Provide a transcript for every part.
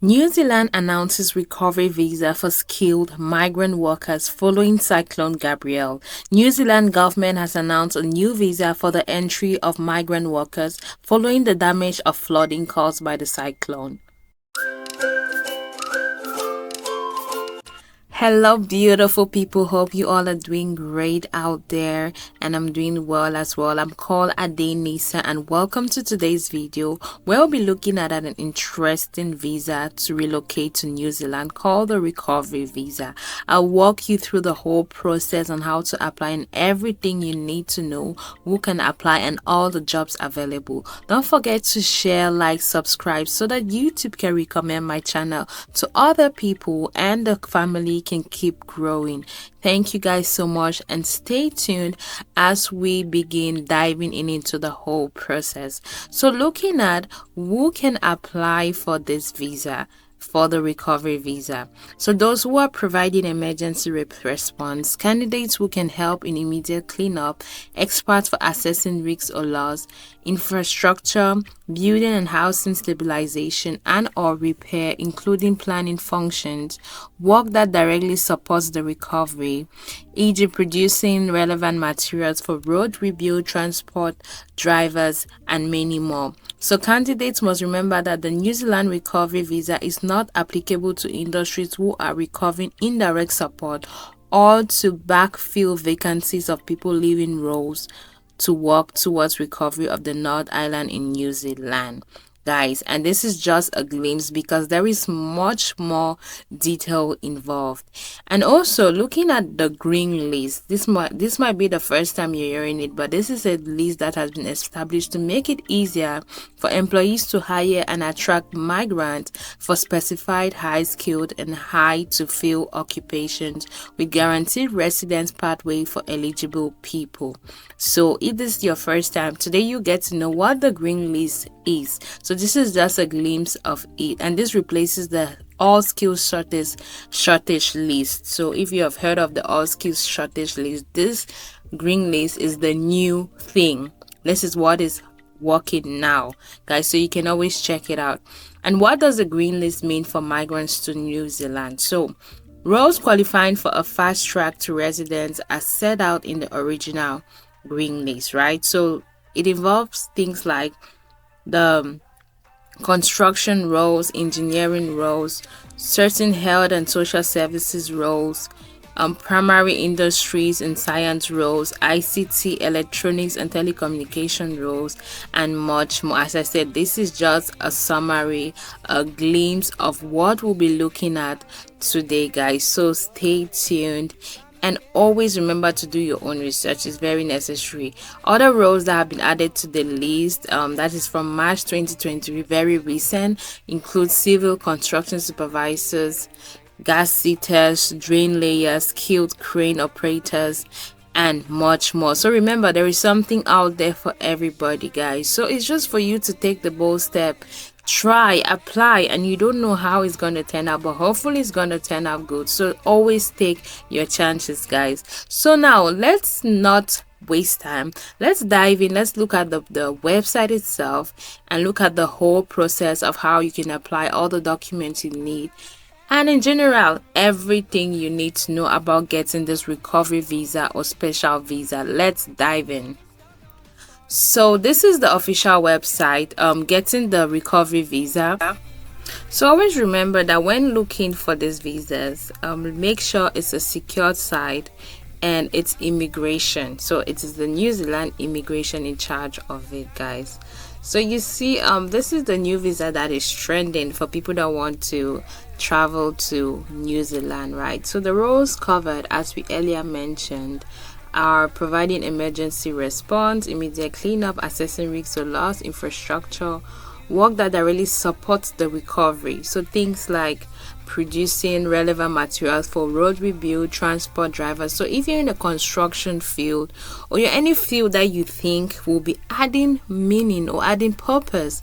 New Zealand announces recovery visa for skilled migrant workers following Cyclone Gabrielle. New Zealand government has announced a new visa for the entry of migrant workers following the damage of flooding caused by the cyclone. Hello, beautiful people. Hope you all are doing great out there, and I'm doing well as well. I'm called Adenisa, and welcome to today's video where we'll be looking at an interesting visa to relocate to New Zealand called the recovery visa. I'll walk you through the whole process on how to apply and everything you need to know, who can apply, and all the jobs available. Don't forget to share, like, subscribe so that YouTube can recommend my channel to other people and the family can keep growing. Thank you guys so much, and stay tuned as we begin diving into the whole process. So looking at who can apply for this visa, for the recovery visa. So those who are providing emergency response, candidates who can help in immediate cleanup, experts for assessing risks or loss, infrastructure, building and housing stabilization and or repair, including planning functions, work that directly supports the recovery, e.g. producing relevant materials for road rebuild, transport, drivers, and many more. So candidates must remember that the New Zealand recovery visa is not applicable to industries who are recovering indirect support or to backfill vacancies of people leaving roles to work towards recovery of the North Island in New Zealand, guys. And this is just a glimpse because there is much more detail involved. And also looking at the green list, this might be the first time you're hearing it, but this is a list that has been established to make it easier for employees to hire and attract migrants for specified high skilled and high to fill occupations with guaranteed residence pathway for eligible people. So if this is your first time, today you get to know what the green list is. So this is just a glimpse of it, and this replaces the all skills shortage list. So if you have heard of the all skills shortage list, this green list is the new thing. This is what is working now, guys, so you can always check it out. And what does the green list mean for migrants to New Zealand? So roles qualifying for a fast track to residence are set out in the original green list, right? So it involves things like the construction roles, engineering roles, certain health and social services roles, primary industries and science roles, ICT, electronics and telecommunication roles, and much more. As I said, this is just a summary, a glimpse of what we'll be looking at today, guys. So stay tuned. And always remember to do your own research. It's very necessary. Other roles that have been added to the list, that is from March 2023, very recent, include civil construction supervisors, gas seaters, drain layers, skilled crane operators, and much more. So remember, there is something out there for everybody, guys. So it's just for you to take the bold step, try, apply, and you don't know how it's going to turn out, but hopefully it's going to turn out good. So always take your chances, guys. So now let's not waste time. Let's dive in. Let's look at the website itself and look at the whole process of how you can apply all the documents you need, and in general everything you need to know about getting this recovery visa or special visa. Let's dive in. So this is the official website, getting the recovery visa. So always remember that when looking for these visas, make sure it's a secured site and it's immigration. So it is the New Zealand immigration in charge of it, guys. So you see, this is the new visa that is trending for people that want to travel to New Zealand, right? So the roles covered, as we earlier mentioned, are providing emergency response, immediate cleanup, assessing risks or loss, infrastructure, work that directly supports the recovery. So things like producing relevant materials for road rebuild, transport, drivers. So if you're in the construction field or you're any field that you think will be adding meaning or adding purpose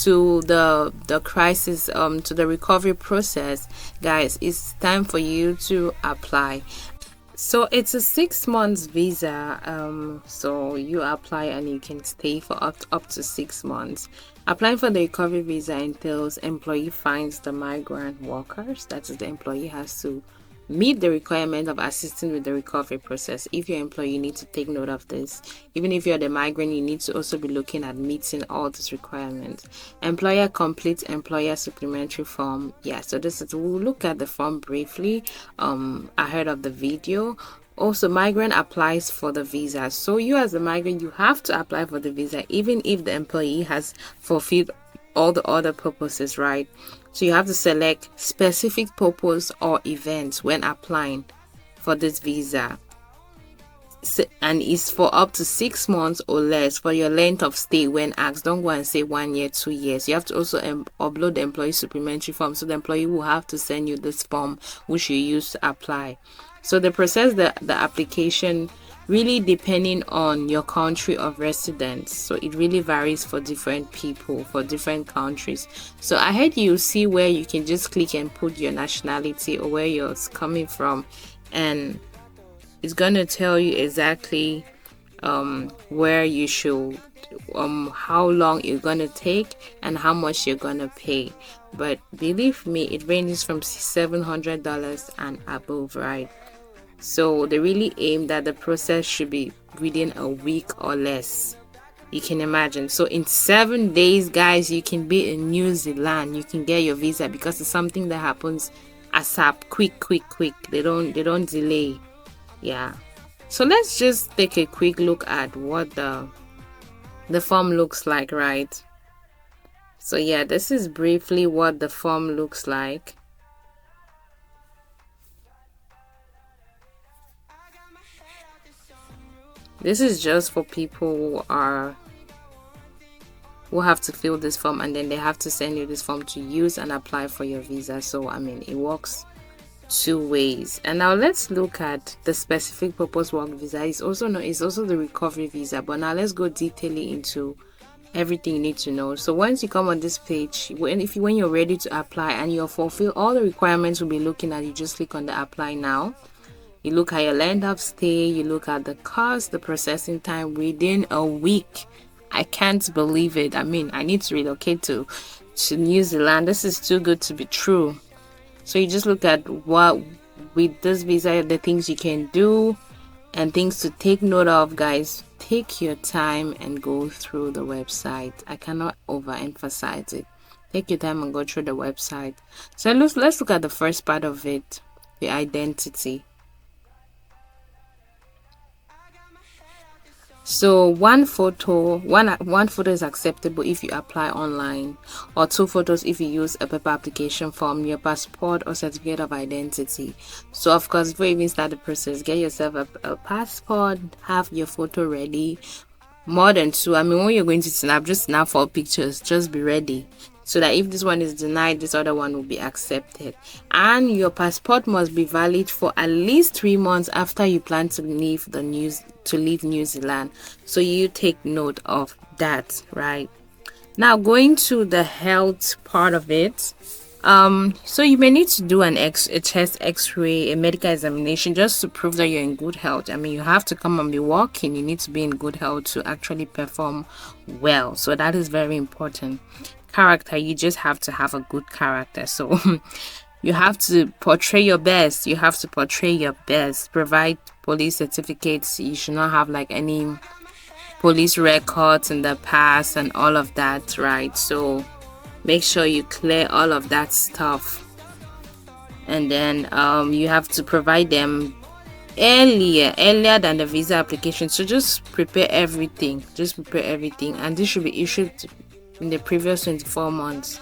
to the crisis, to the recovery process, guys, it's time for you to apply. So it's a 6 months visa. So you apply and you can stay for up to 6 months. Applying for the recovery visa entails employee finds the migrant workers. That is, the employee has to meet the requirement of assisting with the recovery process. If you're employee, you need to take note of this. Even if you're the migrant, you need to also be looking at meeting all these requirements. Employer completes employer supplementary form. Yeah, so we'll look at the form briefly ahead of the video. Also, migrant applies for the visa. So you as a migrant, you have to apply for the visa even if the employee has fulfilled all the other purposes, right? So you have to select specific purpose or events when applying for this visa, and it's for up to 6 months or less for your length of stay when asked. Don't go and say 1 year, 2 years. You have to also upload the employee supplementary form, so the employee will have to send you this form which you use to apply. So the process, the application, really depending on your country of residence. So it really varies for different people, for different countries. So ahead you see where you can just click and put your nationality or where you're coming from, and it's gonna tell you exactly where you should, how long it's gonna take and how much you're gonna pay. But believe me, it ranges from $700 and above, right? So they really aim that the process should be within a week or less. You can imagine. So in 7 days, guys, you can be in New Zealand. You can get your visa, because it's something that happens ASAP, quick. They don't delay. Yeah. So let's just take a quick look at what the form looks like, right? So yeah, this is briefly what the form looks like. This is just for people who have to fill this form, and then they have to send you this form to use and apply for your visa. So I mean, it works 2 ways. And now let's look at the specific purpose work visa. It's also the recovery visa, but now let's go detailing into everything you need to know. So once you come on this page, when you're ready to apply and you fulfill all the requirements we'll be looking at, you just click on the apply now. You look at your length of stay, you look at the cost, the processing time within a week. I can't believe it. I mean, I need to relocate to New Zealand. This is too good to be true. So you just look at what with this visa, the things you can do and things to take note of, guys. Take your time and go through the website. I cannot overemphasize it. Take your time and go through the website. So let's look at the first part of it, the identity. So one photo is acceptable if you apply online, or 2 photos if you use a paper application form, your passport or certificate of identity. So of course, before you even start the process, get yourself a passport, have your photo ready. More than 2. I mean, when you're going to snap, just snap 4 pictures. Just be ready, so that if this one is denied, this other one will be accepted. And your passport must be valid for at least 3 months after you plan to leave New Zealand. So you take note of that, right? Now going to the health part of it. So you may need to do a chest x-ray, a medical examination, just to prove that you're in good health. I mean, you have to come and be walking. You need to be in good health to actually perform well. So that is very important. Character, you just have to have a good character. So you have to portray your best. Provide police certificates. You should not have like any police records in the past and all of that, right? So make sure you clear all of that stuff. And then you have to provide them earlier than the visa application. So just prepare everything. And this should be issued in the previous 24 months.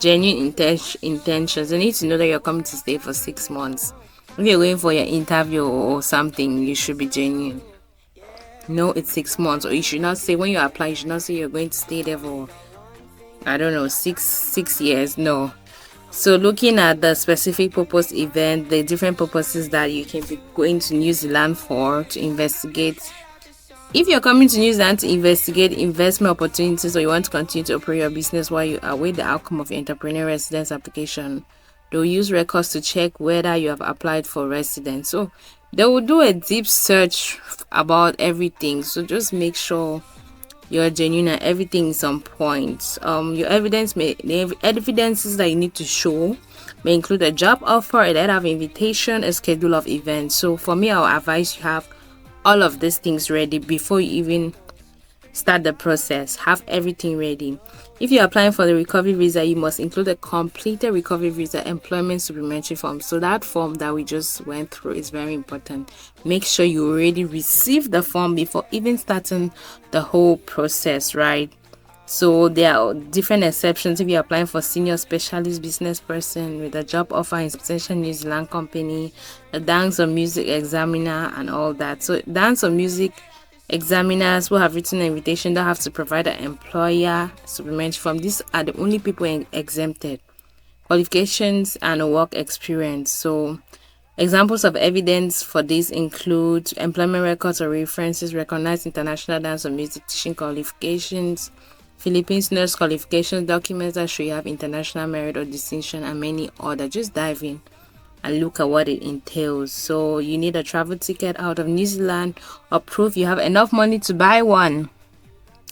Genuine intentions. You need to know that you're coming to stay for 6 months. If you're going for your interview or something, you should be genuine. No, it's 6 months. Or you should not say, when you apply, you should not say you're going to stay there for, I don't know, six years. No. So looking at the specific purpose event, the different purposes that you can be going to New Zealand for, to investigate. If you're coming to New Zealand to investigate investment opportunities, or you want to continue to operate your business while you await the outcome of your entrepreneur residence application, they'll use records to check whether you have applied for residence. So They will do a deep search about everything, so just make sure you're genuine and everything is on point. Your the evidences that you need to show may include a job offer, a letter of invitation, a schedule of events. So for me, I'll advise you have all of these things ready before you even start the process. Have everything ready. If you're applying for the recovery visa, you must include a completed recovery visa employment supplementary form. So that form that we just went through is very important. Make sure you already receive the form before even starting the whole process, right? So there are different exceptions if you're applying for senior specialist business person with a job offer in substantial New Zealand company, a dance or music examiner and all that. So dance or music examiners who have written an invitation don't have to provide an employer supplementary form. These are the only people exempted. Qualifications and work experience. So examples of evidence for this include employment records or references, recognized international dance or music teaching qualifications, Philippines nurse qualifications, documents that show you have international merit or distinction, and many other. Just dive in and look at what it entails. So you need a travel ticket out of New Zealand or proof you have enough money to buy one.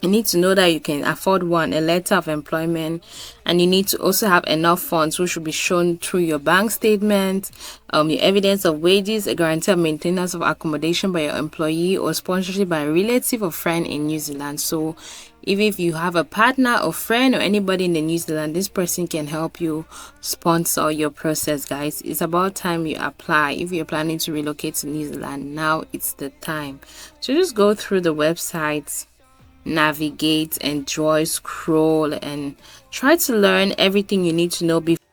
You need to know that you can afford one, a letter of employment, and you need to also have enough funds which should be shown through your bank statement, your evidence of wages, a guarantee of maintenance of accommodation by your employee, or sponsorship by a relative or friend in New Zealand. So even if you have a partner or friend or anybody in the New Zealand, this person can help you sponsor your process, guys. It's about time you apply. If you're planning to relocate to New Zealand, now it's the time. So just go through the websites, navigate, enjoy, scroll, and try to learn everything you need to know before